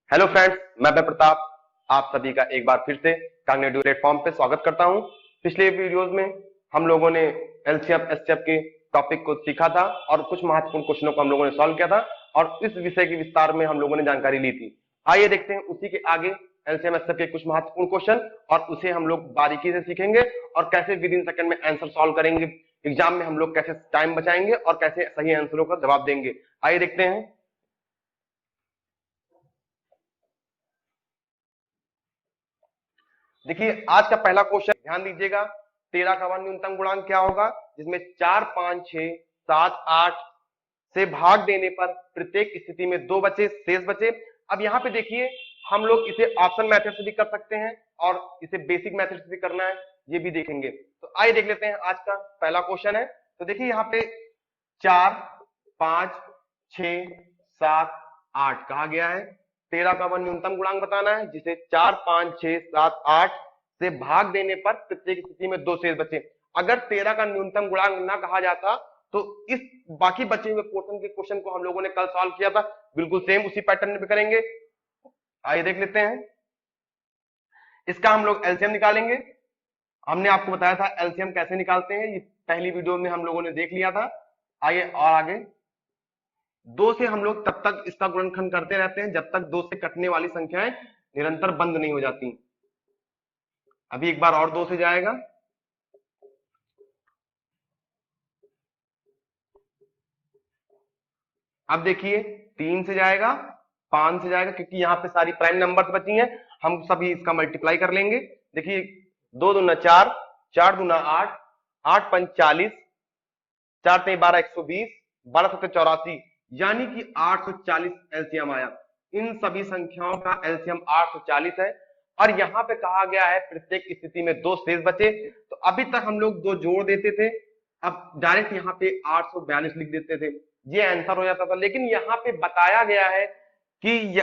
Hello friends, मैं प्रताप आप सभी का एक बार फिर से कॉग्निटिव प्लेटफॉर्म पे स्वागत करता हूं। पिछले वीडियोस में हम लोगों ने एलसीएम एससीएफ के टॉपिक को सीखा था और कुछ महत्वपूर्ण क्वेश्चनों को हम लोगों ने सॉल्व किया था और इस विषय के विस्तार में हम लोगों ने जानकारी ली थी। आइए देखते हैं उसी के आगे एलसीएम एससीएफ के कुछ महत्वपूर्ण क्वेश्चन और उसे हम लोग बारीकी से सीखेंगे और कैसे विद इन सेकंड में आंसर सॉल्व करेंगे। एग्जाम में हम लोग कैसे टाइम बचाएंगे और कैसे सही आंसरों का जवाब देंगे। आइए देखते हैं। देखिए आज का पहला क्वेश्चन ध्यान दीजिएगा। 13 का वन न्यूनतम गुणांक क्या होगा, जिसमें 4, 5, 6, 7, 8 से भाग देने पर प्रत्येक स्थिति में 2 बचे, शेष बचे। अब यहाँ पे देखिए हम लोग इसे ऑप्शन मेथड से भी कर सकते हैं और इसे बेसिक मेथड से भी करना है, ये भी देखेंगे। तो आइए देख लेते हैं। आज का पहला क्वेश्चन है, तो देखिए यहाँ पे 4, 5, 6, 7, 8 कहा गया है। 13 का वन न्यूनतम गुणांक बताना है, जिसे 4, 5, 6, 7, 8 से भाग देने पर प्रत्येक स्थिति में 2 शेष बचे। अगर 13 का न्यूनतम गुणांक ना कहा जाता तो इस बाकी बचे हुए पोर्शन के क्वेश्चन को हम लोगों ने कल सॉल्व किया था, बिल्कुल सेम उसी पैटर्न में करेंगे। आइए देख लेते हैं। इसका हम लोग एलसीएम निकालेंगे। हमने आपको बताया था एलसीएम कैसे निकालते हैं, ये पहली वीडियो में हम लोगों ने देख लिया था। आइए और आगे 2 से हम लोग तब तक इसका गुणनखंड करते रहते हैं जब तक 2 से कटने वाली संख्याएं निरंतर बंद नहीं हो जाती। अभी एक बार और 2 से जाएगा। अब देखिए 3 से जाएगा, 5 से जाएगा, क्योंकि यहाँ पे सारी प्राइम नंबर्स बची हैं, हम सभी इसका मल्टीप्लाई कर लेंगे। देखिए 2 दूना 4, 4 दूना 8, 8 पंच 40, 4 तेई 12, 120, 12 सत्ते 84, यानी कि 840 एलसीएम आया। इन सभी संख्याओं का एलसीएम 840 है और यहाँ पे कहा गया है प्रत्येक स्थिति में 2 शेष बचे। तो अभी तक हम लोग 2 जोड़ देते थे, अब डायरेक्ट यहाँ पे 842 लिख देते थे, ये आंसर हो जाता था। लेकिन यहाँ पे बताया गया है कि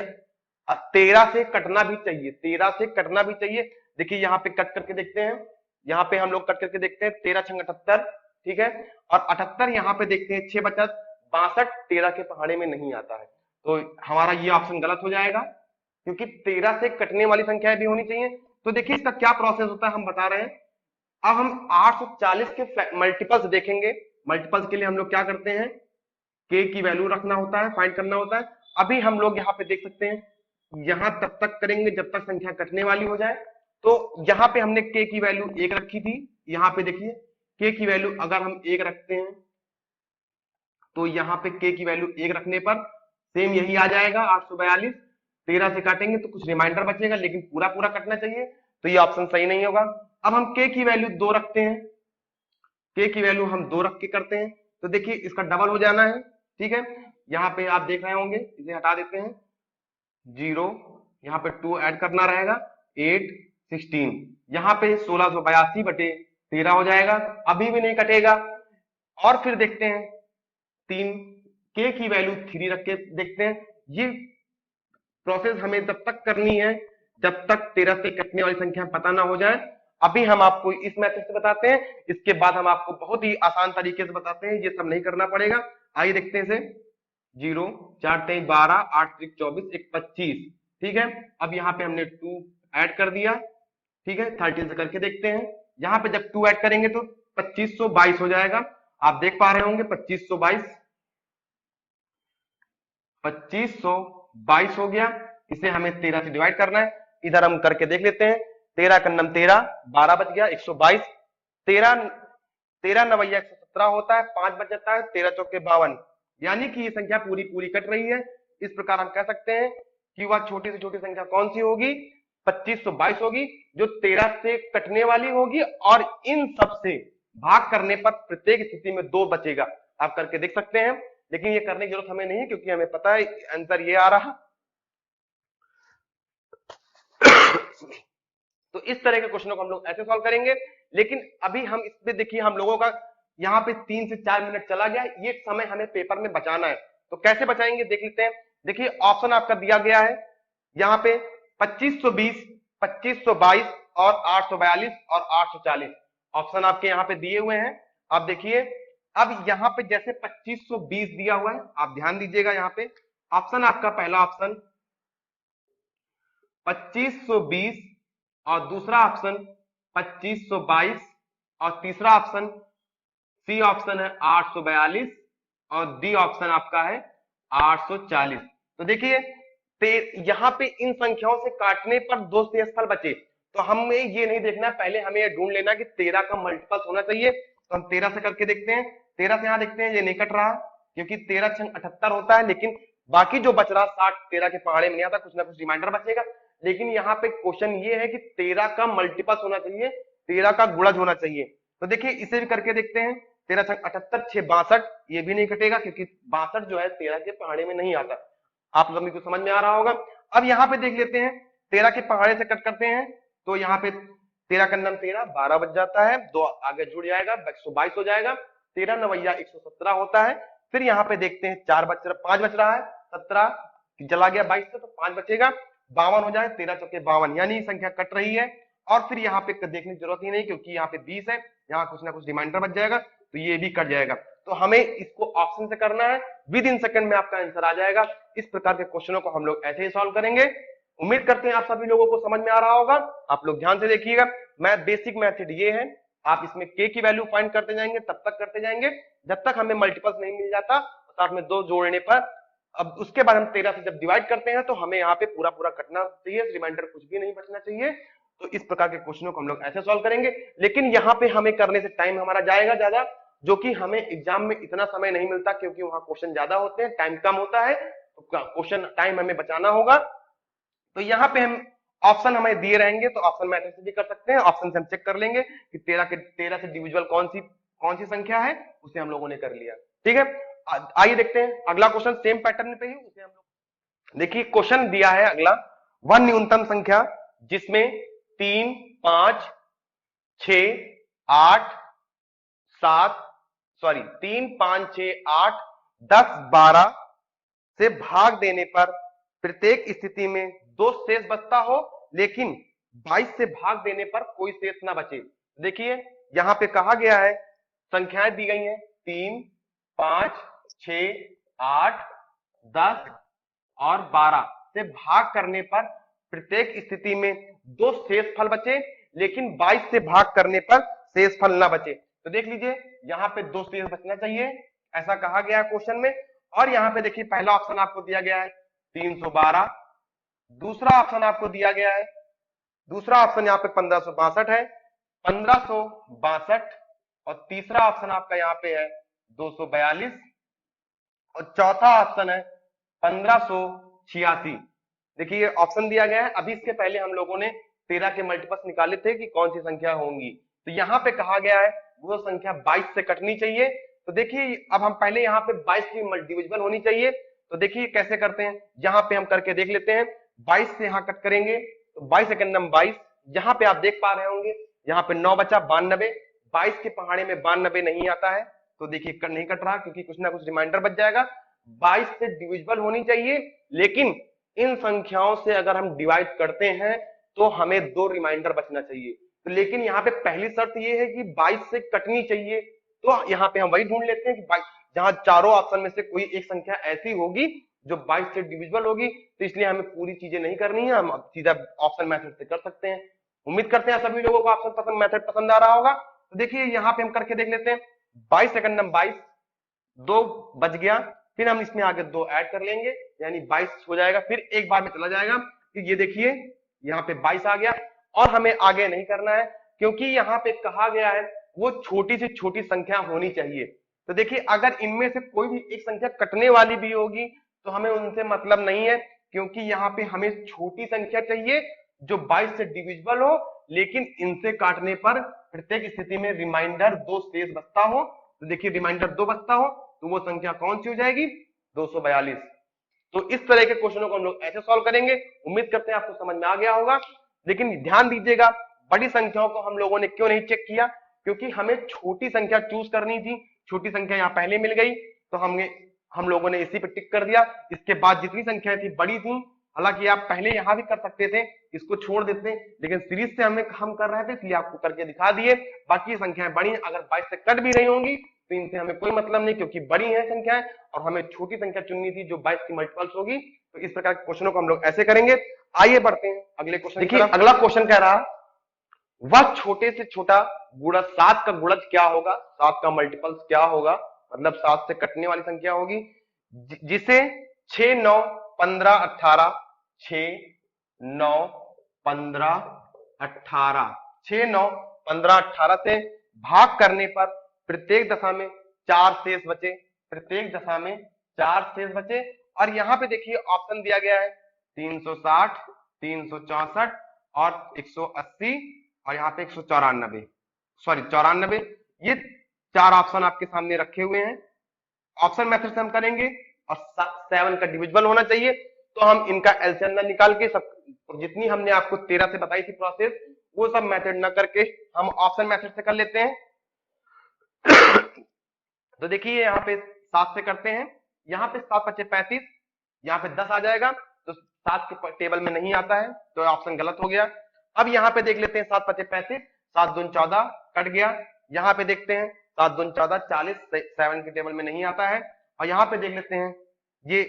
13 से कटना भी चाहिए, 13 से कटना भी चाहिए। देखिए यहाँ पे कट करके देखते हैं, यहाँ पे हम लोग कट करके देखते हैं 13 छंग 78, ठीक है, और 78 यहाँ पे देखते हैं 6 बचा 62, 13 के पहाड़े में नहीं आता है, तो हमारा ये ऑप्शन गलत हो जाएगा, क्योंकि 13 से कटने वाली संख्याएं भी होनी चाहिए। तो देखिए इसका क्या प्रोसेस होता है हम बता रहे हैं। अब हम 840 के मल्टीपल्स देखेंगे। मल्टीपल्स के लिए हम लोग क्या करते हैं, के की वैल्यू रखना होता है, फाइंड करना होता है। अभी हम लोग यहाँ पे देख सकते हैं, यहां तब तक करेंगे जब तक संख्या कटने वाली हो जाए। तो यहाँ पे हमने के की वैल्यू 1 रखी थी, यहाँ पे देखिए के की वैल्यू अगर हम 1 रखते हैं तो यहाँ पे के की वैल्यू 1 रखने पर सेम यही आ जाएगा 842। 13 से काटेंगे तो कुछ रिमाइंडर बचेगा, लेकिन पूरा पूरा कटना चाहिए, तो ये ऑप्शन सही नहीं होगा। अब हम के की वैल्यू 2 रखते हैं, के की वैल्यू हम 2 रख के करते हैं, तो देखिए इसका डबल हो जाना है, ठीक है। यहाँ पे आप देख रहे होंगे, इसे हटा देते हैं, 0, यहाँ पे 2 ऐड करना रहेगा, 8, 16, यहाँ पे 1682 बटे 13 हो जाएगा। अभी भी नहीं कटेगा। और फिर देखते हैं 3, के की वैल्यू 3 रख के देखते हैं। ये प्रोसेस हमें तब तक करनी है जब तक 13 से कटने वाली संख्या पता ना हो जाए। अभी हम आपको इस मेथड से बताते हैं, इसके बाद हम आपको बहुत ही आसान तरीके से बताते हैं, ये सब नहीं करना पड़ेगा। आइए देखते हैं इसे। 0, 4 तेई 12, 8 त्रिक 24, 1 25, ठीक है। अब यहाँ पे हमने 2 ऐड कर दिया, ठीक है। 13 से करके देखते हैं, यहाँ पे जब 2 ऐड करेंगे तो 2522 हो जाएगा। आप देख पा रहे होंगे 2522, 2522 हो गया। इसे हमें 13 से डिवाइड करना है, इधर हम करके देख लेते हैं। 13 कन्नम 13, 12 बच गया 122, 13 13 नवैया 117 होता है, 5 बच जाता है, 13 चौके 52, यानी कि ये संख्या पूरी पूरी कट रही है। इस प्रकार हम कह सकते हैं कि वह छोटी से छोटी संख्या कौन सी होगी, 2522 होगी, जो 13 से कटने वाली होगी और इन सब से भाग करने पर प्रत्येक स्थिति में 2 बचेगा। आप करके देख सकते हैं, लेकिन ये करने की जरूरत हमें नहीं है, क्योंकि हमें पता है आंसर ये आ रहा। तो इस तरह के क्वेश्चनों को हम लोग ऐसे सॉल्व करेंगे। लेकिन अभी हम इसमें देखिए हम लोगों का यहाँ पे 3 से 4 मिनट चला गया, ये समय हमें पेपर में बचाना है, तो कैसे बचाएंगे देख लेते हैं। देखिए ऑप्शन आपका दिया गया है यहाँ पे 2520, 2522 और 842 और 840 ऑप्शन आपके यहाँ पे दिए हुए हैं। आप देखिए अब यहाँ पे जैसे 2520 दिया हुआ है, आप ध्यान दीजिएगा, यहाँ पे ऑप्शन आपका पहला ऑप्शन 2520 और दूसरा ऑप्शन 2522 और तीसरा ऑप्शन सी ऑप्शन है 842 और डी ऑप्शन आपका है 840। तो देखिए यहां पे इन संख्याओं से काटने पर दो शेषफल बचे, तो हमें ये नहीं देखना, पहले हमें ये ढूंढ लेना कि 13 का मल्टीपल होना चाहिए। तो हम 13 से करके देखते हैं। 13 से यहां देखते हैं, ये नहीं कट रहा क्योंकि 13 छंग 78 होता है, लेकिन बाकी जो बच रहा 60 13 के पहाड़े में नहीं आता, कुछ ना कुछ रिमाइंडर बचेगा। लेकिन यहाँ पे क्वेश्चन ये है कि 13 का मल्टीपल होना चाहिए, 13 का गुणज होना चाहिए। तो देखिए इसे भी करके देखते हैं। 13 छंग 78 6 62, ये भी नहीं कटेगा क्योंकि 62 जो है 13 के पहाड़े में नहीं आता। आप लोगों को समझ में आ रहा होगा। अब यहाँ पे देख लेते हैं, 13 के पहाड़े से कट करते हैं तो यहाँ पे 13 का नम 13 12 बच जाता है, दो आगे जुड़ जाएगा 122 हो जाएगा। 13 नवैया 117 होता है। फिर यहाँ पे देखते हैं 5 बच रहा है, 17 चला गया 22 से, तो 5 बचेगा 52 हो जाए, 13 चौके 52, यानी संख्या कट रही है। और फिर यहाँ पे देखने की जरूरत ही नहीं क्योंकि यहाँ पे 20 है, यहाँ कुछ ना कुछ रिमाइंडर बच जाएगा, तो ये भी कट जाएगा। तो हमें इसको ऑप्शन से करना है, विद इन सेकंड में आपका आंसर आ जाएगा। इस प्रकार के क्वेश्चनों को हम लोग ऐसे ही सॉल्व करेंगे। उम्मीद करते हैं आप सभी लोगों को समझ में आ रहा होगा। आप लोग ध्यान से देखिएगा, बेसिक मेथड ये है, आप इसमें k की वैल्यू फाइंड करते जाएंगे, तब तक करते जाएंगे जब तक हमें मल्टीपल्स नहीं मिल जाता, साथ में 2 जोड़ने पर। अब उसके बाद हम 13 से जब डिवाइड करते हैं तो हमें यहाँ पे पूरा पूरा कटना चाहिए, रिमाइंडर कुछ भी नहीं बचना चाहिए। तो इस प्रकार के क्वेश्चनों को हम लोग ऐसे सॉल्व करेंगे। लेकिन यहाँ पे हमें करने से टाइम हमारा जाएगा ज्यादा, जो कि हमें एग्जाम में इतना समय नहीं मिलता क्योंकि वहां क्वेश्चन ज्यादा होते हैं, टाइम कम होता है, तो क्वेश्चन टाइम हमें बचाना होगा। तो यहाँ पे हम ऑप्शन हमें दिए रहेंगे, तो ऑप्शन में ऐसे भी कर सकते हैं। ऑप्शन से हम चेक कर लेंगे कि 13 से डिविजिबल कौन सी संख्या है, उसे हम लोगों ने कर लिया। ठीक है, आइए देखते हैं अगला क्वेश्चन, सेम पैटर्न पे ही उसे हम लोग देखिए। क्वेश्चन दिया है अगला, वह न्यूनतम संख्या जिसमें 3 5 6 8 7 3 5 6 8 10 12 से भाग देने पर प्रत्येक स्थिति में 2 शेष बचता हो, लेकिन 22 से भाग देने पर कोई शेष ना बचे। देखिए यहां पे कहा गया है, संख्याएं दी गई हैं 3 5 6 8 10 और 12 से भाग करने पर प्रत्येक स्थिति में 2 शेष फल बचे, लेकिन 22 से भाग करने पर शेष फल ना बचे। तो देख लीजिए यहाँ पे 2 शेष बचना चाहिए, ऐसा कहा गया है क्वेश्चन में। और यहाँ पे देखिए पहला ऑप्शन आपको दिया गया है 312, दूसरा ऑप्शन आपको दिया गया है, दूसरा ऑप्शन यहाँ पे 1562 है, 1562, और तीसरा ऑप्शन आपका यहाँ पे है 242, और चौथा ऑप्शन है 1586। देखिए ये ऑप्शन दिया गया है। अभी इसके पहले हम लोगों ने 13 के मल्टीपल्स निकाले थे कि कौन सी संख्या होंगी, तो यहाँ पे कहा गया है वो संख्या 22 से कटनी चाहिए। तो देखिए अब हम पहले यहाँ पे 22 की डिविजिबल होनी चाहिए, तो देखिए कैसे करते हैं, यहाँ पे हम करके देख लेते हैं। 22 से यहाँ कट करेंगे तो 22 सेकंड नंबर 22, यहाँ पे आप देख पा रहे होंगे यहाँ पे 9 बचा 92, 22 के पहाड़े में 92 नहीं आता है, तो देखिए नहीं कट रहा क्योंकि कुछ ना कुछ रिमाइंडर बच जाएगा। 22 से डिविजिबल होनी चाहिए, लेकिन इन संख्याओं से अगर हम डिवाइड करते हैं तो हमें 2 रिमाइंडर बचना चाहिए। तो लेकिन यहाँ पे पहली शर्त ये है कि 22 से कटनी चाहिए, तो यहाँ पे हम वही ढूंढ लेते हैं कि 22, जहां चारों ऑप्शन में से कोई एक संख्या ऐसी होगी जो 22 से डिविजिबल होगी, तो इसलिए हमें पूरी चीजें नहीं करनी है, हम सीधा ऑप्शन मेथड से कर सकते हैं। उम्मीद करते हैं सभी लोगों को ऑप्शन मेथड पसंद आ रहा होगा। तो देखिए यहाँ पे हम करके देख लेते हैं। 22 सेकंड नंबर 22, 2 बच गया, फिर हम इसमें आगे 2 ऐड कर लेंगे, यानी 22 हो जाएगा, फिर एक बार में चला जाएगा। फिर ये देखिए यहाँ पे 22 आ गया, और हमें आगे नहीं करना है क्योंकि यहाँ पे कहा गया है वो छोटी से छोटी संख्या होनी चाहिए। तो देखिए अगर इनमें से कोई भी एक संख्या कटने वाली भी होगी तो हमें उनसे मतलब नहीं है, क्योंकि यहाँ पे हमें छोटी संख्या चाहिए जो 22 से डिविजिबल हो, लेकिन इनसे काटने पर प्रत्येक स्थिति में रिमाइंडर 2 शेष बचता हो। तो देखिए रिमाइंडर 2 बचता हो तो वो संख्या कौन सी हो जाएगी, 242। तो इस तरह के क्वेश्चनों को हम लोग ऐसे सॉल्व करेंगे। उम्मीद करते हैं आपको समझ में आ गया होगा। लेकिन ध्यान दीजिएगा, बड़ी संख्याओं को हम लोगों ने क्यों नहीं चेक किया, क्योंकि हमें छोटी संख्या चूज करनी थी। छोटी संख्या यहाँ पहले मिल गई तो हम लोगों ने इसी पे टिक कर दिया। इसके बाद जितनी संख्या थी बड़ी थी, हालांकि आप पहले यहाँ भी कर सकते थे, इसको छोड़ देते, लेकिन सीरीज से हम कर रहे थे इसलिए आपको करके दिखा दिए। बाकी संख्याएं बड़ी, अगर 22 से कट भी रही होंगी तो इनसे हमें कोई मतलब नहीं, क्योंकि बड़ी है संख्याएं और हमें छोटी संख्या चुननी थी जो 22 की मल्टीपल्स होगी। तो इस प्रकार के क्वेश्चनों को हम लोग ऐसे करेंगे। आइए बढ़ते हैं अगले क्वेश्चन। देखिए अगला क्वेश्चन कह रहा, वह छोटे से छोटा गुणज 7 का गुणज क्या होगा, 7 का मल्टीपल्स क्या होगा, मतलब 7 से कटने वाली संख्या होगी, जिसे 6, 9, 15, 18, 6, 9, 15, 18, 6, 9, 15, 18 से भाग करने पर प्रत्येक दशा में 4 शेष बचे, प्रत्येक दशा में 4 शेष बचे। और यहाँ पे देखिए ऑप्शन दिया गया है 360, 364 और 180 और यहाँ पे 194, सॉरी 94। ये 4 ऑप्शन आपके सामने रखे हुए हैं। ऑप्शन मेथड से हम करेंगे और 7 का डिविजिबल होना चाहिए, तो हम इनका एलसीएम निकाल के सब जितनी हमने आपको 13 से बताई थी प्रोसेस, वो सब मेथड ना करके हम ऑप्शन मेथड से कर लेते हैं। तो देखिए यहाँ पे 7 से करते हैं, यहाँ पे 7 × 5 = 35, यहाँ पे 10 आ जाएगा, तो 7 के टेबल में नहीं आता है तो ऑप्शन गलत हो गया। अब यहाँ पे देख लेते हैं 7 × 5 = 35, 7 दूनी 14 कट गया। यहाँ पे देखते हैं 7 दूनी 14 40, 7 के टेबल में नहीं आता है। और यहाँ पे देख लेते हैं ये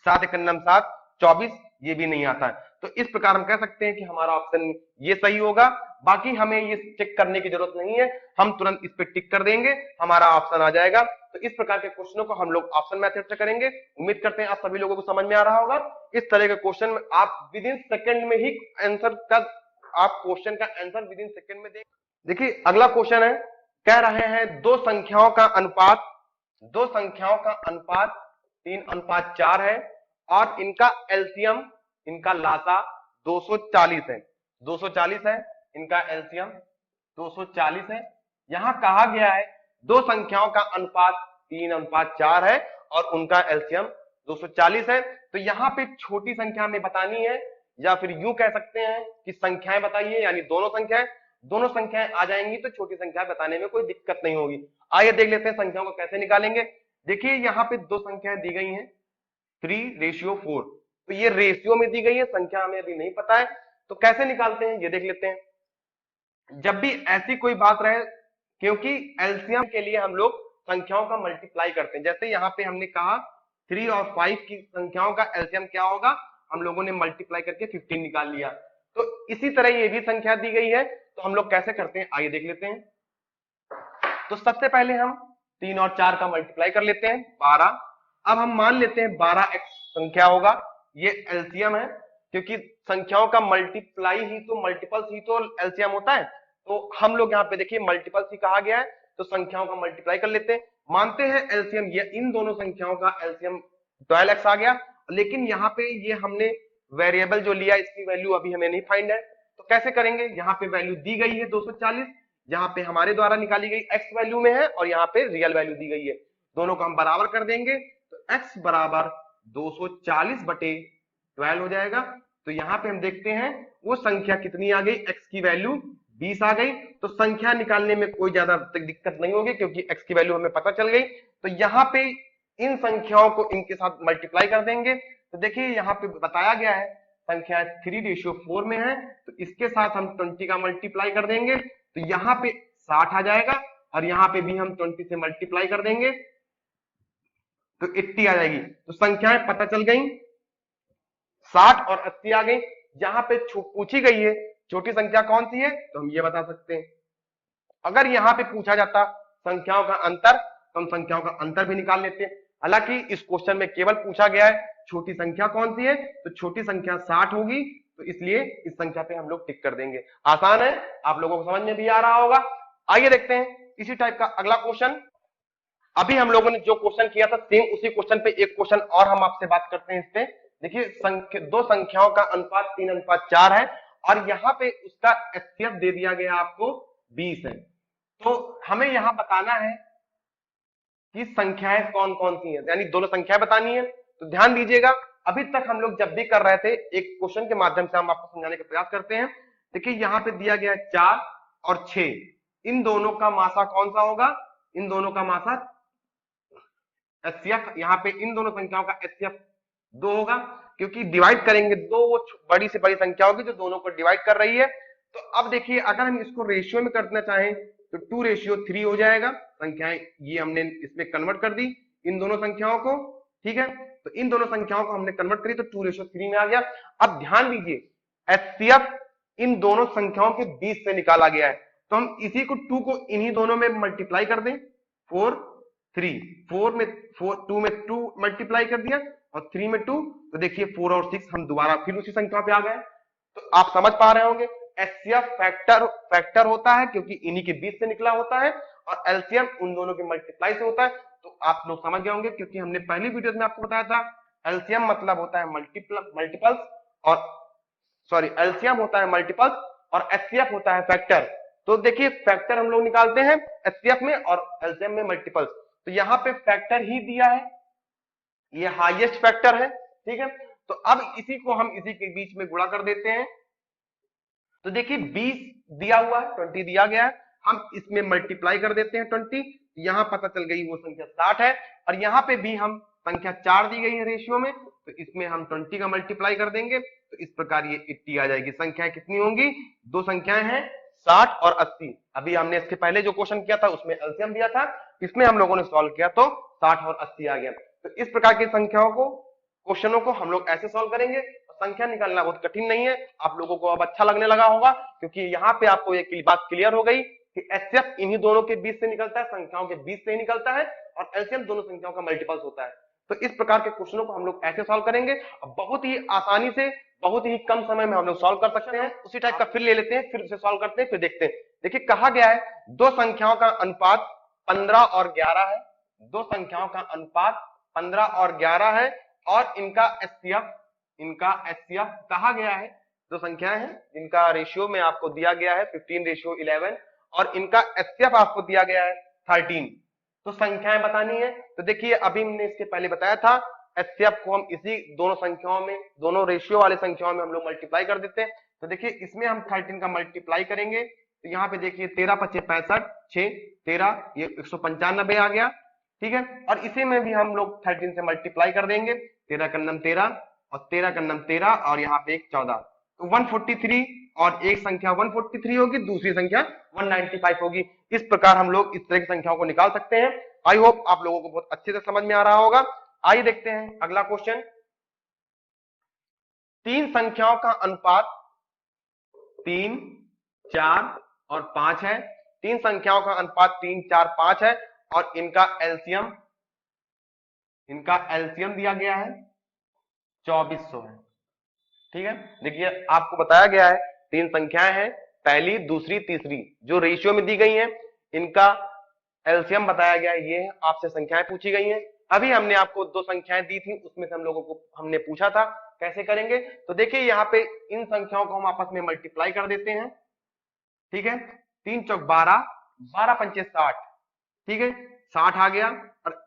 7 × 1 = 7, 24, ये भी नहीं आता है। तो इस प्रकार हम कह सकते हैं कि हमारा ऑप्शन ये सही होगा। बाकी हमें ये चेक करने की जरूरत नहीं है, हम तुरंत इस पे टिक कर देंगे, हमारा ऑप्शन आ जाएगा। तो इस प्रकार के क्वेश्चनों को हम लोग ऑप्शन मेथड से करेंगे। उम्मीद करते हैं आप सभी लोगों को समझ में आ रहा होगा। इस तरह के क्वेश्चन में आप विद इन सेकंड में ही आंसर का, आप क्वेश्चन का आंसर विद इन सेकंड में देंगे। देखिए अगला क्वेश्चन है, कह रहे हैं दो संख्याओं का अनुपात 3:4 है और इनका एलसीएम, इनका लासा 240 है, 240 है, इनका एलसीएम 240 है। यहां कहा गया है दो संख्याओं का अनुपात 3:4 है और उनका एलसीएम 240 है। तो यहाँ पे छोटी संख्या में बतानी है, या फिर यूं कह सकते हैं कि संख्याएं बताइए, यानी दोनों संख्याएं आ जाएंगी तो छोटी संख्या बताने में कोई दिक्कत नहीं होगी। आइए देख लेते हैं संख्याओं को कैसे निकालेंगे। देखिए यहाँ पे दो संख्याएं दी गई हैं 3:4, तो ये रेशियो में दी गई है, संख्या हमें अभी नहीं पता है, तो कैसे निकालते हैं ये देख लेते हैं। जब भी ऐसी कोई बात रहे, क्योंकि एलसीएम के लिए हम लोग संख्याओं का मल्टीप्लाई करते हैं, जैसे यहाँ पे हमने कहा 3 और 5 की संख्याओं का एलसीएम क्या होगा, हम लोगों ने मल्टीप्लाई करके 15 निकाल लिया। तो इसी तरह ये भी संख्या दी गई है, तो हम लोग कैसे करते हैं आइए देख लेते हैं। तो सबसे पहले हम 3 और 4 का मल्टीप्लाई कर लेते हैं 12। अब हम मान लेते हैं 12x संख्या होगा, ये एलसीएम है, क्योंकि संख्याओं का मल्टीप्लाई ही तो, मल्टीपल्स ही तो एलसीएम होता है। तो हम लोग यहाँ पे देखिए मल्टीपल्स ही कहा गया है, तो संख्याओं का मल्टीप्लाई कर लेते हैं, मानते हैं एलसीएम, ये इन दोनों संख्याओं का एलसीएम 12x आ गया। लेकिन यहाँ पे ये हमने वेरिएबल जो लिया इसकी वैल्यू अभी हमें नहीं फाइंड है, तो कैसे करेंगे। यहाँ पे वैल्यू दी गई है 240, यहाँ पे हमारे द्वारा निकाली गई x वैल्यू में है और यहाँ पे रियल वैल्यू दी गई है, दोनों को हम बराबर कर देंगे, तो x बराबर 240/12 हो जाएगा। तो यहाँ पे हम देखते हैं वो संख्या कितनी आ गई, x की वैल्यू 20 आ गई। तो संख्या निकालने में कोई ज्यादा दिक्कत नहीं होगी, क्योंकि x की वैल्यू हमें पता चल गई। तो यहाँ पे इन संख्याओं को इनके साथ मल्टीप्लाई कर देंगे। तो देखिए यहाँ पे बताया गया है संख्या 3:4 में है, तो इसके साथ हम 20 का मल्टीप्लाई कर देंगे, तो यहाँ पे 60 आ जाएगा और यहाँ पे भी हम 20 से मल्टीप्लाई कर देंगे तो 80 आ जाएगी। तो संख्याएं पता चल गई, 60 और 80 आ गई। यहाँ पे पूछी गई है छोटी संख्या कौन सी है, तो हम ये बता सकते हैं। अगर यहाँ पे पूछा जाता संख्याओं का अंतर, तो हम संख्याओं का अंतर भी निकाल लेते हैं। हालांकि इस क्वेश्चन में केवल पूछा गया है छोटी संख्या कौन सी है, तो छोटी संख्या 60 होगी, तो इसलिए इस संख्या पे हम लोग टिक कर देंगे। आसान है, आप लोगों को समझ में भी आ रहा होगा। आइए देखते हैं इसी टाइप का अगला क्वेश्चन। अभी हम लोगों ने जो क्वेश्चन किया था सेम उसी क्वेश्चन पे एक क्वेश्चन और हम आपसे बात करते हैं। इस पे देखिए दो संख्याओं का अनुपात 3:4 है और यहाँ पे उसका एचसीएफ दे दिया गया आपको 20 है। तो हमें यहाँ बताना है कि संख्याएं कौन कौन सी हैं, यानी दोनों संख्याएं बतानी है। तो ध्यान दीजिएगा, अभी तक हम लोग जब भी कर रहे थे एक क्वेश्चन के माध्यम से हम आपको समझाने का प्रयास करते हैं। देखिए यहाँ पे दिया गया 4 और 6, इन दोनों का मासा कौन सा होगा, इन दोनों का मासा एचसीएफ, यहाँ पे इन दोनों संख्याओं का एचसीएफ 2 होगा, क्योंकि डिवाइड करेंगे दो, वो बड़ी से बड़ी संख्या होगी जो दोनों को डिवाइड कर रही है। तो अब देखिए अगर हम इसको रेशियो में करना चाहें तो 2:3 हो जाएगा। संख्याएं ये हमने इसमें कन्वर्ट कर दी इन दोनों संख्याओं को, ठीक है। तो इन दोनों संख्याओं को हमने कन्वर्ट करी तो 2:3 में आ गया। अब ध्यान दीजिए एचसीएफ इन दोनों संख्याओं के बीच से निकाला गया है, तो हम इसी को 2 को इन्हीं दोनों में मल्टीप्लाई कर दें। 4 3 4 में 4 2 में 2 मल्टीप्लाई कर दिया और 3 में 2, तो देखिए 4 और 6 हम दोबारा फिर उसी संख्या पे आ गए। तो आप समझ पा रहे होंगे एचसीएफ फैक्टर होता है क्योंकि इन्हीं के बीच से निकला होता है, और एलसीएम उन दोनों के मल्टीप्लाई से होता है। तो आप लोग समझ गए होंगे क्योंकि हमने पहली वीडियो में आपको बताया था एलसीएम मतलब होता है मल्टीपल्स, और सॉरी एलसीएम होता है मल्टीपल्स और एचसीएफ होता है फैक्टर। तो देखिए फैक्टर हम लोग निकालते हैं एचसीएफ में और एलसीएम में मल्टीपल्स, तो यहाँ पे फैक्टर ही दिया है, ये हाईएस्ट फैक्टर है, ठीक है। तो अब इसी को हम इसी के बीच में गुणा कर देते हैं। तो देखिए 20 दिया हुआ है, 20 दिया गया है, हम इसमें मल्टीप्लाई कर देते हैं 20, यहां पता चल गई वो संख्या 60 है, और यहाँ पे भी हम संख्या 4 दी गई है रेशियो में, तो इसमें हम 20 का मल्टीप्लाई कर देंगे, तो इस प्रकार ये 80 आ जाएगी। संख्याएं कितनी होंगी? दो संख्याएं हैं 60 और 80। अभी हमने इसके पहले जो क्वेश्चन किया था उसमें एलसीएम दिया था, इसमें हम लोगों ने सॉल्व किया तो 60 और 80 आ गया। तो इस प्रकार की संख्याओं को, क्वेश्चनों को हम लोग ऐसे सॉल्व करेंगे। संख्या निकालना बहुत कठिन नहीं है, आप लोगों को अब अच्छा लगने लगा होगा क्योंकि यहाँ पे आपको एक बात क्लियर हो गई कि एचसीएफ इन्हीं दोनों के बीच से निकलता है, संख्याओं के बीच से ही निकलता है, और एलसीएम दोनों संख्याओं का मल्टीपल्स होता है। तो इस प्रकार के क्वेश्चनों को हम लोग ऐसे सॉल्व करेंगे, बहुत ही आसानी से बहुत ही कम समय में हम लोग सॉल्व कर सकते हैं। उसी टाइप का फिर ले लेते हैं, फिर उसे सॉल्व करते हैं, फिर देखते हैं। देखिए कहा गया है दो संख्याओं का अनुपात 15 और 11 है, दो संख्याओं का अनुपात 15 और 11 है, और इनका एचसीएफ कहा गया है। दो संख्याएं हैं जिनका रेशियो में आपको दिया गया है 15:11, और इनका एचसीएफ आपको दिया गया है 13। तो संख्याएं बतानी है। तो देखिए अभी हमने इसके पहले बताया था एचसीएफ को हम इसी दोनों संख्याओं में, दोनों रेशियो वाले संख्याओं में हम लोग मल्टीप्लाई कर देते हैं। तो देखिए इसमें हम 13 का मल्टीप्लाई करेंगे, तो यहाँ पे देखिए 13 × 5 = 65, 6 13 ये 195 आ गया, ठीक है। और इसी में भी हम लोग 13 से मल्टीप्लाई कर देंगे, 13 का नम 13 और 13 का नम 13 और यहाँ पे एक 14, तो 143, और एक संख्या 143 होगी, दूसरी संख्या 195 होगी। इस प्रकार हम लोग इस तरह की संख्याओं को निकाल सकते हैं। आई होप आप लोगों को बहुत अच्छे से समझ में आ रहा होगा। आइए देखते हैं अगला क्वेश्चन। तीन संख्याओं का अनुपात 3 4 और 5 है, तीन संख्याओं का अनुपात 3 4 5 है, और इनका एलसीएम दिया गया है 2400 है, ठीक है। देखिए आपको बताया गया है तीन संख्याएं हैं, पहली दूसरी तीसरी जो रेशियो में दी गई हैं, इनका एलसीएम बताया गया है, ये आपसे संख्याएं पूछी गई हैं। अभी हमने आपको दो संख्याएं दी थी, उसमें से हम लोगों को हमने पूछा था कैसे करेंगे। तो देखिए यहाँ पे इन संख्याओं को हम आपस में मल्टीप्लाई कर देते हैं, ठीक है। 3 चौक 12, 12 पंचे 60, ठीक है, 60 आ गया। और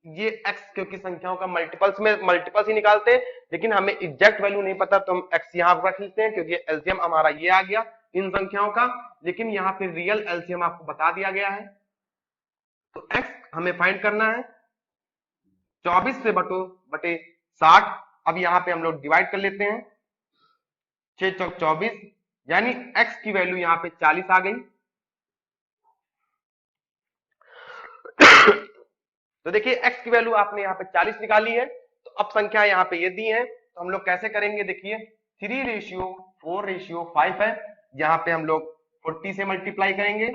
ये x क्योंकि संख्याओं का मल्टीपल्स ही निकालते हैं, लेकिन हमें एग्जैक्ट वैल्यू नहीं पता तो हम x यहाँ पर रख लेते हैं क्योंकि एलसीएम हमारा ये आ गया इन संख्याओं का, लेकिन यहाँ पे रियल एलसीएम आपको बता दिया गया है। तो x हमें फाइंड करना है 24 से बटे 60। अब यहाँ पे हम लोग डिवाइड कर लेते हैं, 6 चौक 24, यानी x की वैल्यू यहाँ पे 40 आ गई। तो देखिए x की वैल्यू आपने यहाँ पे 40 निकाली है। तो अब संख्या यहाँ पे ये दी है, तो हम लोग कैसे करेंगे? देखिए 3:4:5 है, यहाँ पे हम लोग 40 से मल्टीप्लाई करेंगे,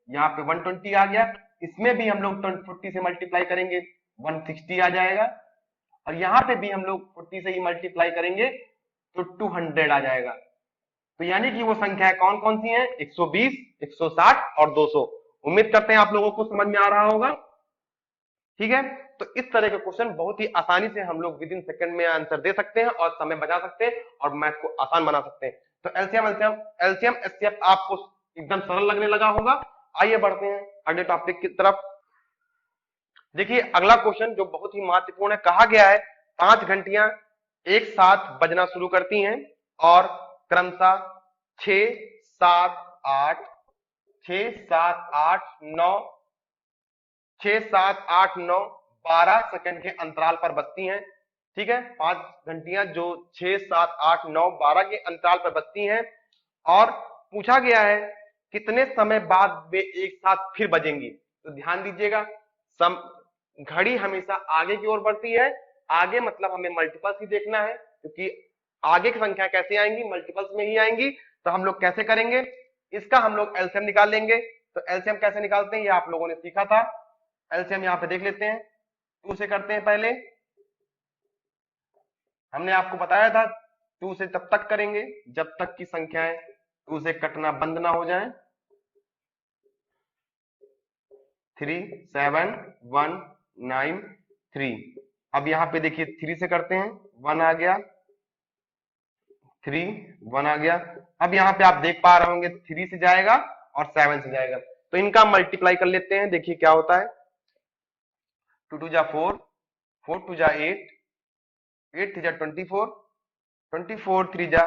यहाँ पे 120 आ गया, इसमें भी हम लोग 40 से मल्टीप्लाई करेंगे 160 आ जाएगा, और यहाँ पे भी हम लोग 40 से ही मल्टीप्लाई करेंगे तो 200 आ जाएगा। तो यानी कि वो संख्याएं कौन कौन सी हैं? 120, 160 और 200। उम्मीद करते हैं आप लोगों को समझ में आ रहा होगा, ठीक है। तो इस तरह के क्वेश्चन बहुत ही आसानी से हम लोग विद इन सेकंड में आंसर दे सकते हैं और समय बचा सकते हैं और मैथ को आसान बना सकते हैं। तो एलसीएम एचसीएफ आपको एकदम सरल लगने लगा होगा। आइए बढ़ते हैं अगले टॉपिक की तरफ। देखिए अगला क्वेश्चन जो बहुत ही महत्वपूर्ण है, कहा गया है 5 घंटियां एक साथ बजना शुरू करती हैं और क्रमशः 6 7 8 6 7 8 9 6 7 8 9 12 सेकंड के अंतराल पर बजती हैं, ठीक है। 5 घंटियां जो 6 7 8 9 12 के अंतराल पर बजती हैं, और पूछा गया है कितने समय बाद वे एक साथ फिर बजेंगी। तो ध्यान दीजिएगा, सम घड़ी हमेशा आगे की ओर बढ़ती है। आगे मतलब हमें मल्टीपल्स ही देखना है, क्योंकि आगे की संख्या कैसे आएंगी, मल्टीपल्स में ही आएंगी। तो हम लोग कैसे करेंगे, इसका हम लोग एलसीएम निकाल लेंगे। तो एलसीएम कैसे निकालते हैं ये आप लोगों ने सीखा था। एलसीएम यहाँ पे देख लेते हैं, 2 से करते हैं। पहले हमने आपको बताया था 2 से तब तक करेंगे जब तक की संख्याएं 2 से कटना बंद ना हो जाए। 3 7 1 9 3। अब यहाँ पे देखिए 3 से करते हैं, 1 आ गया, 3 1 आ गया। अब यहाँ पे आप देख पा रहे होंगे 3 से जाएगा और 7 से जाएगा। तो इनका मल्टीप्लाई कर लेते हैं, देखिए क्या होता है। 2 2 जा 4, 4 2 जा 8, 8 3 जा 24, 24 3 जा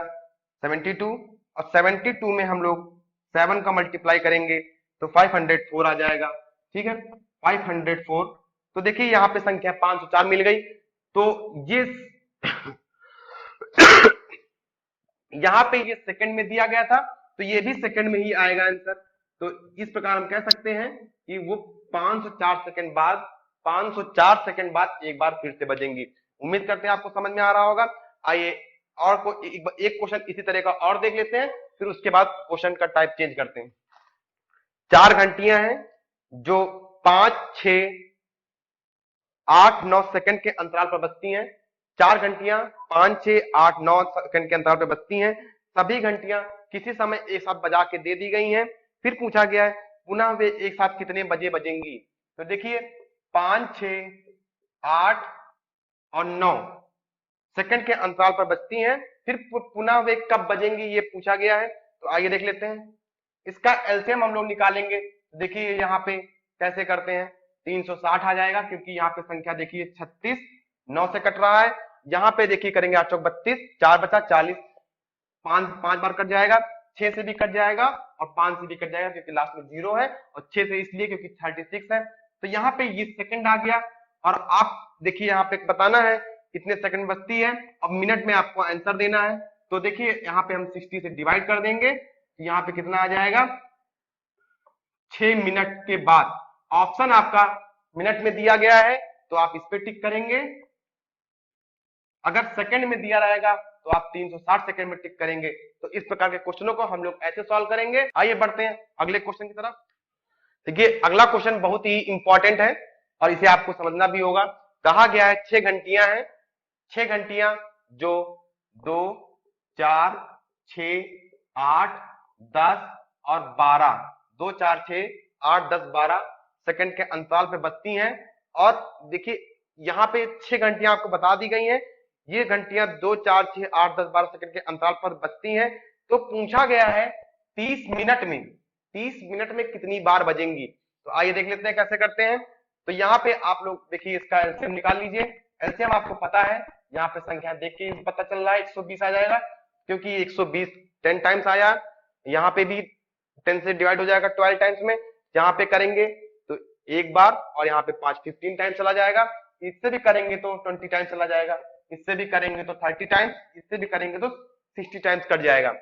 72, और 72 में हम लोग 7 का मल्टीप्लाई करेंगे तो 504 आ जाएगा। ठीक है, 504। तो देखिए यहाँ पे संख्या 504 मिल गई। तो ये यहाँ पे ये सेकंड में दिया गया था, तो ये भी सेकंड में ही आएगा आंसर। तो इस प्रकार हम कह सकते हैं कि वो 504 सेकंड बाद 504 सेकंड बाद एक बार फिर से बजेंगी। उम्मीद करते हैं आपको समझ में आ रहा होगा। आइए और को एक क्वेश्चन इसी तरह का और देख लेते हैं, फिर उसके बाद क्वेश्चन का टाइप चेंज करते हैं। 4 घंटियां हैं जो 5 6 8 9 सेकंड के अंतराल पर बजती हैं। 4 घंटियां 5 6 8 9 सेकंड के अंतराल पर बजती हैं। सभी घंटियां किसी समय एक साथ बजा के दे दी गई हैं। फिर पूछा गया है पुनः वे एक साथ कितने बजे बजेंगी। तो देखिए 5 6 8 और 9 सेकंड के अंतराल पर बजती हैं, फिर पुनः वे कब बजेंगी ये पूछा गया है। तो आइए देख लेते हैं, इसका एलसीएम हम लोग निकालेंगे। देखिए यहाँ पे कैसे करते हैं, 360 आ जाएगा, क्योंकि यहाँ पे संख्या देखिए 36 9 से कट रहा है। यहाँ पे देखिए करेंगे 8 चौक 32, 4 बचा 40, 5 बार कट जाएगा, 6 से भी कट जाएगा और 5 से भी कट जाएगा, क्योंकि लास्ट में 0 है, और 6 से इसलिए क्योंकि 36 है। तो यहाँ पे ये सेकंड आ गया, और आप देखिए यहाँ पे बताना है कितने सेकंड बचती है। अब मिनट में आपको आंसर देना है। तो देखिए यहाँ पे हम 60 से डिवाइड कर देंगे, तो यहाँ पे कितना आ जाएगा, 6 मिनट के बाद। ऑप्शन आपका मिनट में दिया गया है तो आप इस पे टिक करेंगे, अगर सेकंड में दिया रहेगा तो आप 360 सेकंड में टिक करेंगे। तो इस प्रकार के क्वेश्चनों को हम लोग ऐसे सॉल्व करेंगे। आइए बढ़ते हैं अगले क्वेश्चन की तरफ। देखिए अगला क्वेश्चन बहुत ही इंपॉर्टेंट है और इसे आपको समझना भी होगा। कहा गया है 6 घंटियां हैं, 6 घंटियां जो 2 4 6 8 10 और 12, 2 4 6 8 10 12 सेकंड के अंतराल पे बजती हैं। और देखिए यहाँ पे 6 घंटियां आपको बता दी गई हैं। ये घंटियां 2 4 6 8 10 12 सेकंड के अंतराल पर बजती हैं। तो पूछा गया है 30 मिनट में, 30 मिनट में कितनी बार बजेंगी। तो आइए देख लेते हैं कैसे करते हैं। तो यहाँ पे आप लोग देखिए इसका एलसीएम निकाल लीजिए। एलसीएम आपको पता है, यहाँ पे संख्या देख के पता चल रहा है 120 आ जाएगा, क्योंकि 120 10 टाइम्स आया। यहाँ पे भी 10 से डिवाइड हो जाएगा 12 टाइम्स में। यहाँ पे करेंगे तो एक बार, और यहाँ पे 5 15 टाइम्स चला जाएगा। इससे भी करेंगे तो 20 टाइम्स चला जाएगा, इससे भी करेंगे तो 30 टाइम्स, इससे भी करेंगे तो 60 टाइम्स कट जाएगा।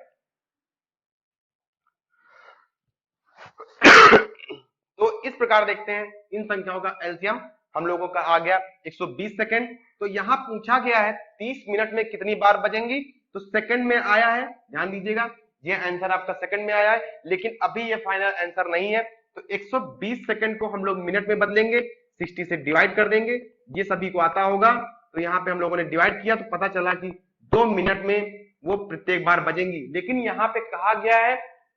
तो इस प्रकार देखते हैं इन संख्याओं का एलसीएम हम लोगों का आ गया 120 सेकंड। तो यहाँ पूछा गया है 30 मिनट में कितनी बार बजेंगी, तो सेकंड में आया है, ध्यान दीजिएगा ये आंसर आपका सेकंड में आया है, लेकिन अभी ये फाइनल आंसर नहीं है। तो 120 सेकंड को हम लोग मिनट में बदलेंगे, 60 से डिवाइड कर देंगे, ये सभी को आता होगा। तो यहाँ पे हम लोगों ने डिवाइड किया तो पता चला कि 2 मिनट में वो प्रत्येक बार बजेंगी। लेकिन यहाँ पे कहा गया है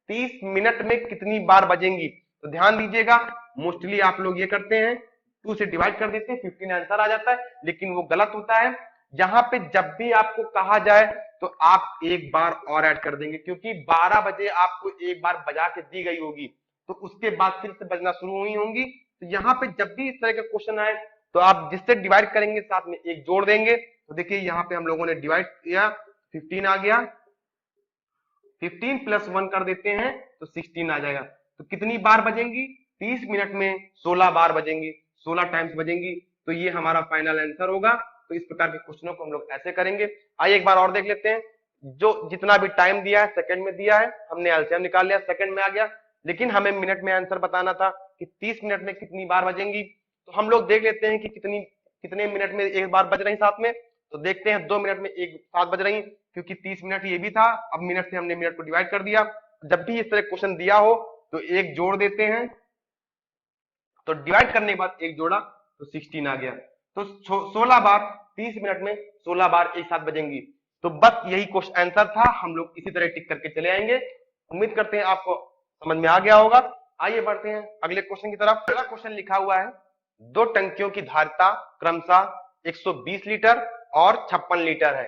30 मिनट में कितनी बार बजेंगी। तो ध्यान दीजिएगा, मोस्टली आप लोग ये करते हैं 2 से डिवाइड कर देते हैं, 15 आंसर आ जाता है, लेकिन वो गलत होता है। यहाँ पे जब भी आपको कहा जाए तो आप एक बार और ऐड कर देंगे, क्योंकि 12 बजे आपको एक बार बजा के दी गई होगी, तो उसके बाद फिर से बजना शुरू हुई होंगी। तो यहाँ पे जब भी इस तरह का क्वेश्चन आए तो आप जिससे डिवाइड करेंगे साथ में एक जोड़ देंगे। तो देखिए यहाँ पे हम लोगों ने डिवाइड किया, 15 आ गया, 15 प्लस 1 कर देते हैं तो 16 आ जाएगा। तो कितनी बार बजेंगी, 30 मिनट में 16 बार बजेंगी, 16 टाइम्स बजेंगी। तो ये हमारा फाइनल आंसर होगा। तो इस प्रकार के क्वेश्चनों को हम लोग ऐसे करेंगे। आइए एक बार और देख लेते हैं। जो जितना भी टाइम दिया है सेकंड में दिया है, हमने एलसीएम निकाल लिया, सेकंड में आ गया, लेकिन हमें मिनट में आंसर बताना था कि 30 मिनट में कितनी बार बजेंगी। तो हम लोग देख लेते हैं कि कितने मिनट में एक बार बज रही साथ में। तो देखते हैं 2 मिनट में एक साथ बज रही, क्योंकि 30 मिनट ये भी था। अब मिनट से हमने मिनट को डिवाइड कर दिया। जब भी इस तरह क्वेश्चन दिया हो तो एक जोड़ देते हैं, तो डिवाइड करने के बाद एक जोड़ा तो 16 आ गया। तो 16 बार 30 मिनट में 16 बार एक साथ बजेंगी। तो बस यही क्वेश्चन आंसर था। हम लोग इसी तरह टिक करके चले आएंगे। उम्मीद करते हैं आपको समझ में आ गया होगा। आइए बढ़ते हैं अगले क्वेश्चन की तरफ। अगला क्वेश्चन लिखा हुआ है, दो टंकियों की धारिता क्रमशः 120 लीटर और 56 लीटर है।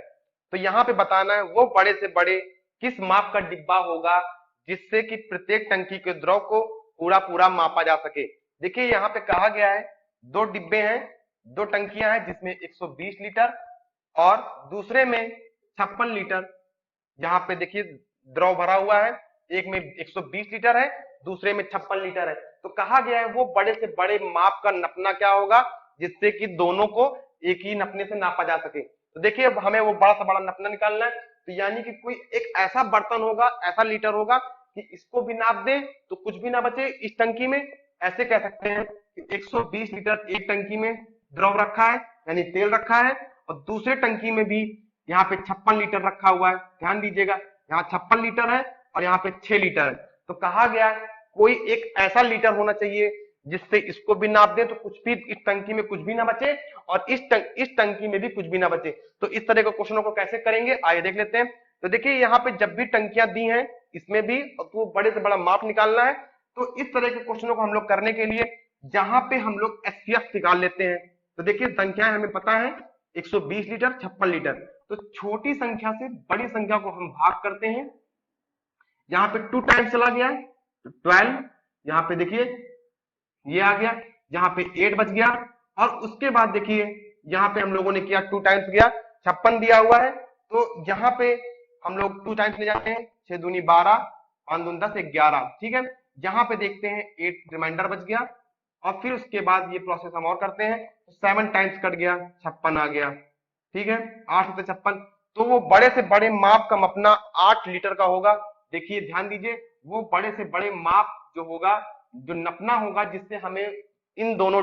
तो यहाँ पे बताना है वो बड़े से बड़े किस माप का डिब्बा होगा जिससे कि प्रत्येक टंकी के द्रव को पूरा पूरा मापा जा सके। देखिए यहाँ पे कहा गया है दो डिब्बे हैं, दो टंकियां हैं जिसमें 120 लीटर और दूसरे में 56 लीटर। यहाँ पे देखिए द्रव भरा हुआ है, एक में 120 लीटर है, दूसरे में 56 लीटर है। तो कहा गया है वो बड़े से बड़े माप का नपना क्या होगा जिससे कि दोनों को एक ही नपने से नापा जा सके। तो देखिए अब हमें वो बड़ा से बड़ा नपना निकालना है। तो यानी कि कोई एक ऐसा बर्तन होगा, ऐसा लीटर होगा कि इसको भी नाप दे तो कुछ भी ना बचे इस टंकी में। ऐसे कह सकते हैं कि 120 लीटर एक टंकी में द्रव रखा है यानी तेल रखा है, और दूसरे टंकी में भी यहाँ पे 56 लीटर रखा हुआ है। ध्यान दीजिएगा यहाँ 56 लीटर है और यहाँ पे 6 लीटर है। तो कहा गया कोई एक ऐसा लीटर होना चाहिए जिससे इसको भी नाप दे तो कुछ भी इस टंकी में कुछ भी ना बचे और इस टंकी में भी कुछ भी ना बचे। तो इस तरह के क्वेश्चनों को कैसे करेंगे आइए देख लेते हैं। तो देखिए यहाँ पे जब भी टंकियां दी हैं इसमें भी तो बड़े से बड़ा माप निकालना है। तो इस तरह के क्वेश्चनों को हम लोग करने के लिए जहां पे हम लोग एचसीएफ निकाल लेते हैं। तो देखिए संख्याएं हमें पता है 120 लीटर 56 लीटर। तो छोटी संख्या से बड़ी संख्या को हम भाग करते हैं। यहाँ पे 2 टाइम्स चला गया तो 12, यहाँ पे देखिए ये आ गया, यहाँ पे 8 बच गया। और उसके बाद देखिए यहाँ पे हम लोगों ने किया 2 टाइम्स गया, 56 दिया हुआ है तो यहाँ पे हम लोग 2 टाइम्स ले जाते हैं, 6 दूनी 12, 5 दूनी 10, 11। ठीक है, यहाँ पे देखते हैं 8 रिमाइंडर बच गया और फिर उसके बाद ये प्रोसेस हम और करते हैं तो 7 टाइम्स कट गया, 56 आ गया। ठीक है, 8 से 56। तो वो बड़े से बड़े माप का मपना 8 लीटर का होगा। देखिए ध्यान दीजिए वो बड़े से बड़े माप जो होगा, जो नपना होगा जिससे हमें इन दोनों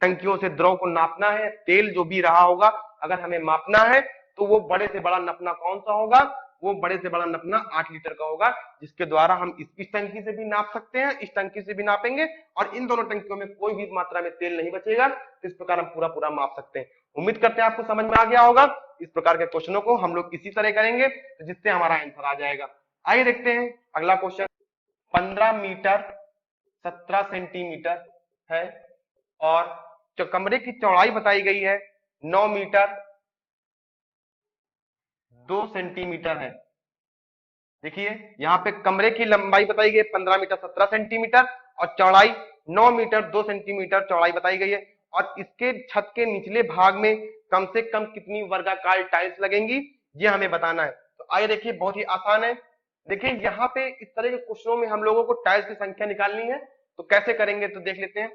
टंकियों से द्रव को नापना है, तेल जो भी रहा होगा अगर हमें मापना है तो वो बड़े से बड़ा नपना कौन सा होगा, वो बड़े से बड़ा नपना 8 लीटर का होगा, जिसके द्वारा हम इस टंकी से भी नाप सकते हैं, इस टंकी से भी नापेंगे और इन दोनों टंकियों में कोई भी मात्रा में तेल नहीं बचेगा। तो इस प्रकार हम पूरा पूरा माप सकते हैं। उम्मीद करते हैं आपको समझ में आ गया होगा। इस प्रकार के क्वेश्चनों को हम लोग इसी तरह करेंगे तो जिससे हमारा आंसर आ जाएगा। आइए देखते हैं अगला क्वेश्चन। 15 मीटर 17 सेंटीमीटर है और जो कमरे की चौड़ाई बताई गई है 9 मीटर 2 सेंटीमीटर है। देखिए यहाँ पे कमरे की लंबाई बताई गई है 15 मीटर 17 सेंटीमीटर और चौड़ाई 9 मीटर 2 सेंटीमीटर चौड़ाई बताई गई है। और इसके छत के निचले भाग में कम से कम कितनी वर्गाकार टाइल्स लगेंगी ये हमें बताना है। तो आइए देखिए बहुत ही आसान है। देखिए यहाँ पे इस तरह के क्वेश्चनों में हम लोगों को टाइल्स की संख्या निकालनी है। तो कैसे करेंगे तो देख लेते हैं।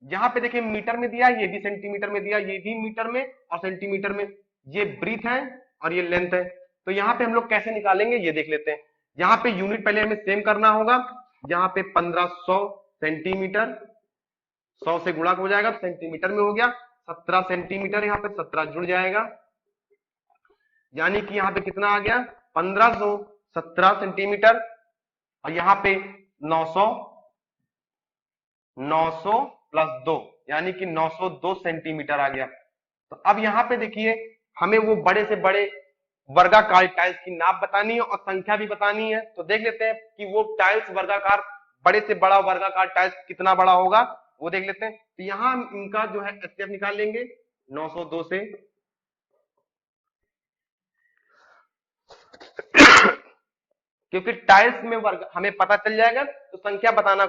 यहाँ पे देखिए मीटर में दिया, ये भी सेंटीमीटर में दिया, ये भी मीटर में और सेंटीमीटर में, ये ब्रीथ है और ये लेंथ है। तो यहाँ पे हम लोग कैसे निकालेंगे ये देख लेते हैं। यहाँ पे यूनिट पहले हमें सेम करना होगा। यहाँ पे 1500 सेंटीमीटर, 100 से गुणा हो जाएगा तो सेंटीमीटर में हो गया। 17 सेंटीमीटर, यहाँ पे 17 जुड़ जाएगा, यानी कि यहाँ पे कितना आ गया 1517 सेंटीमीटर और यहाँ पे 900 प्लस 2 यानी कि 902 सेंटीमीटर आ गया। तो अब यहाँ पे देखिए हमें वो बड़े से बड़े वर्गाकार टाइल्स की नाप बतानी है और संख्या भी बतानी है। तो देख लेते हैं कि वो टाइल्स वर्गाकार, बड़े से बड़ा वर्गाकार टाइल्स कितना बड़ा होगा वो देख लेते हैं। तो यहाँ हम इनका जो है एचसीएफ निकाल लेंगे 902 से। क्योंकि टाइल्स में वर्ग हमें पता चल जाएगा तो संख्या बताना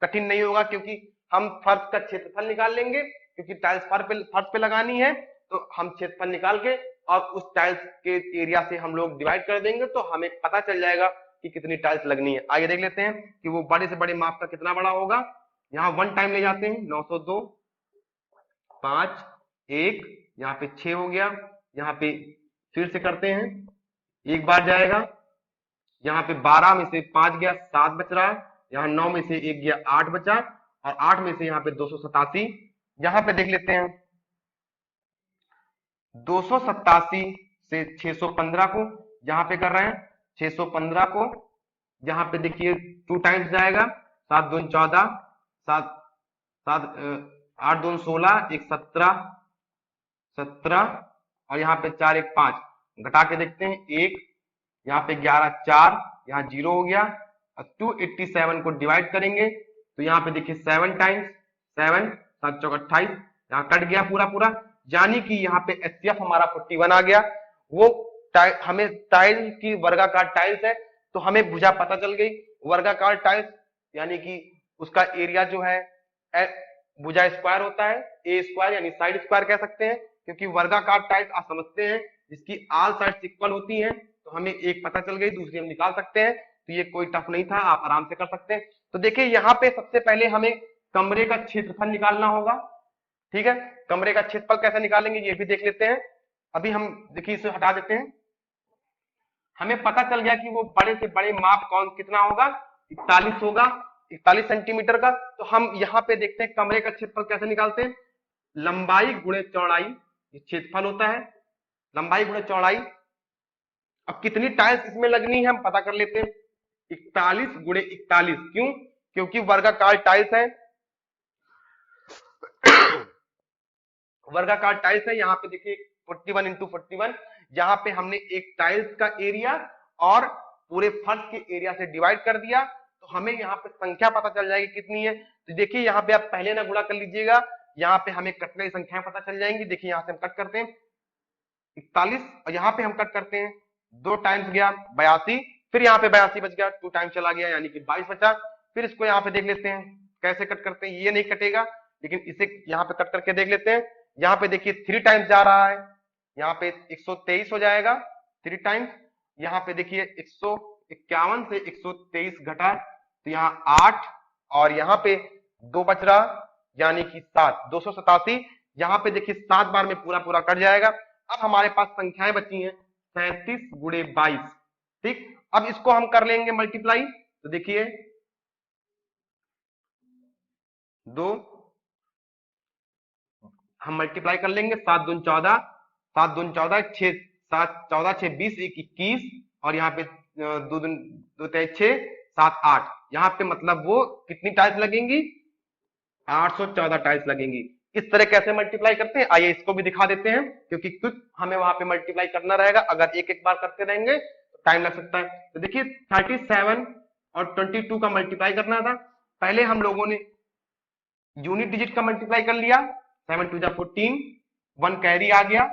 कठिन नहीं होगा, क्योंकि हम फर्श का क्षेत्रफल निकाल लेंगे। क्योंकि टाइल्स फर्श पे लगानी है तो हम क्षेत्रफल निकाल के और उस टाइल्स के एरिया से हम लोग डिवाइड कर देंगे तो हमें पता चल जाएगा कि कितनी टाइल्स लगनी है। आगे देख लेते हैं कि वो बड़े से बड़े माप का कितना बड़ा होगा। यहाँ 1 टाइम ले जाते हैं 902, 5, 1, यहाँ पे 6 हो गया। यहाँ पे फिर से करते हैं, एक बार जाएगा यहाँ पे 12 में से 5 गया 7 बच रहा है, यहाँ 9 में से 1 गया 8 बचा, और 8 में से यहाँ पे 287, यहाँ पे देख लेते हैं 287 से 615 को यहाँ पे कर रहे हैं, 615 को यहाँ पे देखिए 2 टाइम्स जाएगा, 7 दूनी 14, 7 7 8 दूनी 16, 1 17 17, और यहाँ पे 4 1 5, घटा के देखते हैं 1, यहाँ पे 11 4, यहाँ 0 हो गया। 287 को डिवाइड करेंगे तो यहाँ पे देखिए 7 टाइम्स 7 7 चौक 28, यहाँ कट गया पूरा पूरा, यानी कि यहाँ पे एचसीएफ हमारा 41 आ गया। वो हमें टाइल की वर्गाकार टाइल्स है तो हमें भुजा पता चल गई, वर्गाकार टाइल्स यानी कि उसका एरिया जो है भुजा स्क्वायर होता है, ए स्क्वायर यानी साइड स्क्वायर कह सकते हैं, क्योंकि वर्गाकार टाइल्स आप समझते हैं जिसकी ऑल साइड्स इक्वल होती हैं, तो हमें एक पता चल गई, दूसरी हम निकाल सकते हैं। तो ये कोई टफ नहीं था, आप आराम से कर सकते हैं। तो देखिए यहाँ पे सबसे पहले हमें कमरे का क्षेत्रफल निकालना होगा, ठीक है। कमरे का क्षेत्रफल कैसे निकालेंगे ये भी देख लेते हैं। अभी हम देखिए इसे हटा देते हैं। हमें पता चल गया कि वो बड़े से बड़े माप कौन कितना होगा, 41 होगा, 41 सेंटीमीटर का। तो हम यहाँ पे देखते हैं कमरे का क्षेत्रफल कैसे निकालते हैं, लंबाई गुणे चौड़ाई, ये क्षेत्रफल होता है, लंबाई गुणे चौड़ाई। अब कितनी टाइल्स इसमें लगनी है हम पता कर लेते हैं, 41 गुणे 41, क्यों, क्योंकि वर्गाकार टाइल्स है, वर्गाकार टाइल्स है। यहाँ पे देखिए 41 इंटू 41, यहाँ पे हमने एक टाइल्स का एरिया और पूरे फर्श के एरिया से डिवाइड कर दिया, तो हमें यहाँ पे संख्या पता चल जाएगी कितनी है। तो देखिए यहाँ पे आप पहले ना गुणा कर लीजिएगा, यहाँ पे हमें कटने की संख्याएं पता चल जाएंगी। देखिए यहाँ से हम कट करते हैं 41, और यहाँ पे हम कट करते हैं 2 टाइम्स गया 82, फिर यहाँ पे 82 बच गया, 2 टाइम चला गया यानी कि 22 बचा। फिर इसको यहाँ पे देख लेते हैं कैसे कट करते हैं, ये नहीं कटेगा लेकिन इसे यहाँ पे कट करके देख लेते हैं। यहाँ पे देखिए 3 टाइम्स जा रहा है, यहाँ पे 123 हो जाएगा 3 टाइम्स। यहाँ पे देखिए 151 से 123 घटा तो यहाँ 8, और यहाँ पे 2 बच रहा यानी कि 7, 287। यहाँ पे देखिए 7 बार में पूरा पूरा कट जाएगा। अब हमारे पास संख्याएं बची हैं 37 गुणे 22, ठीक। अब इसको हम कर लेंगे मल्टीप्लाई, तो देखिए 2 हम मल्टीप्लाई कर लेंगे, 7 दूनी 14, 7 दूनी 14, 6 7 14 6 20 1 21, और यहाँ पे 2 2 6 7 8, यहाँ पे मतलब वो कितनी टाइल्स लगेंगी, 814 टाइल्स लगेंगी। इस तरह कैसे मल्टीप्लाई करते हैं आइए इसको भी दिखा देते हैं, क्योंकि कुछ हमें वहां पे मल्टीप्लाई करना रहेगा, अगर एक एक बार करते रहेंगे तो टाइम लग सकता है। तो देखिए 37 और 22 का मल्टीप्लाई करना था, पहले हम लोगों ने यूनिट डिजिट का मल्टीप्लाई कर लिया, 7 2 14, 1 कैरी आ गया।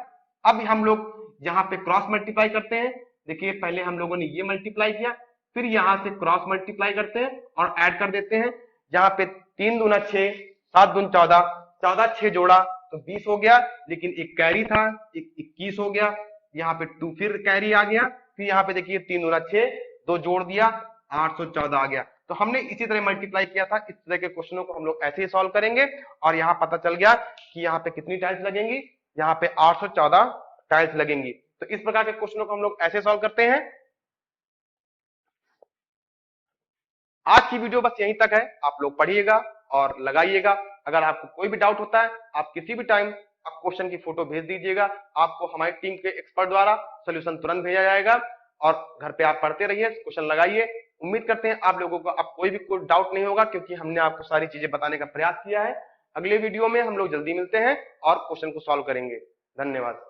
अब हम लोग यहाँ पे क्रॉस मल्टीप्लाई करते हैं, देखिए पहले हम लोगों ने ये मल्टीप्लाई किया, फिर यहाँ से क्रॉस मल्टीप्लाई करते हैं और ऐड कर देते हैं। यहाँ पे 3 दूना 6, 7 दून 14, 14 6 जोड़ा तो 20 हो गया, लेकिन एक कैरी था, एक 21 हो गया। यहाँ पे 2 फिर कैरी आ गया, फिर यहाँ पे देखिए 3 दूना 6, 2 जोड़ दिया, 814 आ गया। तो हमने इसी तरह मल्टीप्लाई किया था। इस तरह के क्वेश्चनों को हम लोग ऐसे ही सॉल्व करेंगे, और यहाँ पता चल गया कि यहाँ पे कितनी टाइल्स लगेंगी, यहाँ पे 814 टाइल्स लगेंगी। तो इस प्रकार के क्वेश्चनों को हम लोग ऐसे सॉल्व करते हैं। आज की वीडियो बस यहीं तक है, आप लोग पढ़िएगा और लगाइएगा। अगर आपको कोई भी डाउट होता है, आप किसी भी टाइम आप क्वेश्चन की फोटो भेज दीजिएगा, आपको हमारी टीम के एक्सपर्ट द्वारा सोल्यूशन तुरंत भेजा जाएगा, और घर पे आप पढ़ते रहिए, क्वेश्चन लगाइए। उम्मीद करते हैं आप लोगों को अब कोई भी कोई डाउट नहीं होगा, क्योंकि हमने आपको सारी चीजें बताने का प्रयास किया है। अगले वीडियो में हम लोग जल्दी मिलते हैं और क्वेश्चन को सॉल्व करेंगे। धन्यवाद।